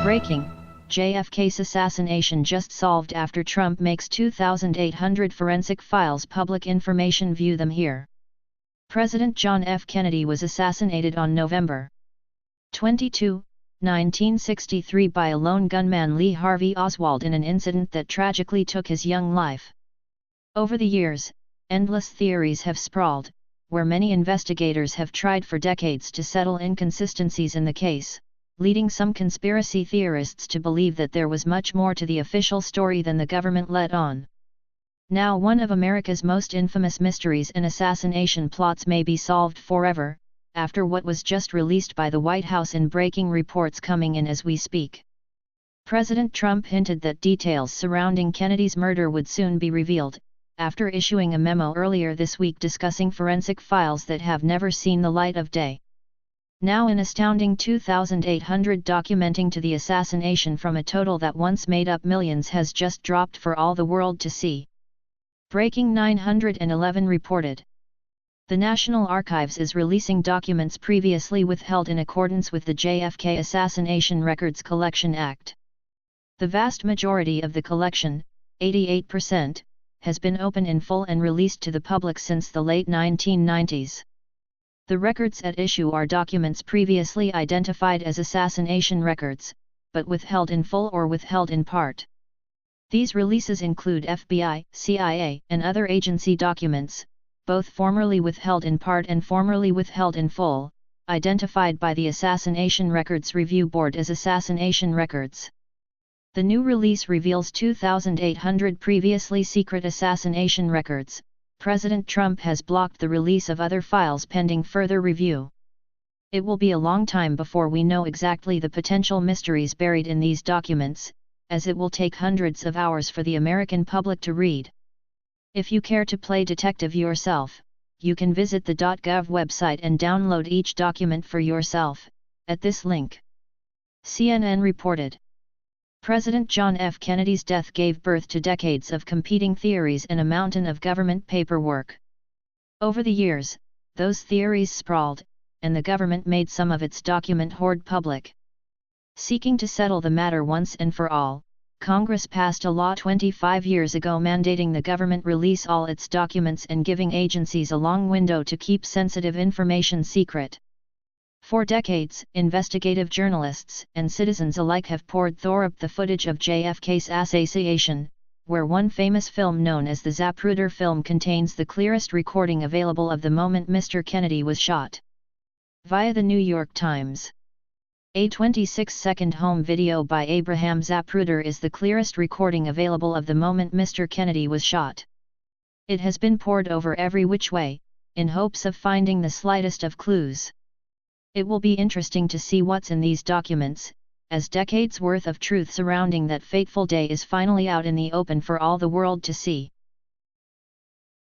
Breaking: JFK's assassination just solved after Trump makes 2,800 forensic files public information. View them here. President John F. Kennedy was assassinated on November 22, 1963 by a lone gunman, Lee Harvey Oswald, in an incident that tragically took his young life. Over the years, endless theories have sprawled, where many investigators have tried for decades to settle inconsistencies in the case, leading some conspiracy theorists to believe that there was much more to the official story than the government let on. Now one of America's most infamous mysteries and assassination plots may be solved forever, after what was just released by the White House in breaking reports coming in as we speak. President Trump hinted that details surrounding Kennedy's murder would soon be revealed, after issuing a memo earlier this week discussing forensic files that have never seen the light of day. Now an astounding 2,800 documenting to the assassination from a total that once made up millions has just dropped for all the world to see. Breaking 911 reported. The National Archives is releasing documents previously withheld in accordance with the JFK Assassination Records Collection Act. The vast majority of the collection, 88%, has been open in full and released to the public since the late 1990s. The records at issue are documents previously identified as assassination records, but withheld in full or withheld in part. These releases include FBI, CIA, and other agency documents, both formerly withheld in part and formerly withheld in full, identified by the Assassination Records Review Board as assassination records. The new release reveals 2,800 previously secret assassination records. President Trump has blocked the release of other files pending further review. It will be a long time before we know exactly the potential mysteries buried in these documents, as it will take hundreds of hours for the American public to read. If you care to play detective yourself, you can visit the .gov website and download each document for yourself, at this link. CNN reported. President John F. Kennedy's death gave birth to decades of competing theories and a mountain of government paperwork. Over the years, those theories sprawled, and the government made some of its document hoard public. Seeking to settle the matter once and for all, Congress passed a law 25 years ago mandating the government release all its documents and giving agencies a long window to keep sensitive information secret. For decades, investigative journalists and citizens alike have pored through the footage of JFK's assassination, where one famous film known as the Zapruder film contains the clearest recording available of the moment Mr. Kennedy was shot. Via the New York Times. A 26-second home video by Abraham Zapruder is the clearest recording available of the moment Mr. Kennedy was shot. It has been pored over every which way, in hopes of finding the slightest of clues. It will be interesting to see what's in these documents, as decades worth of truth surrounding that fateful day is finally out in the open for all the world to see.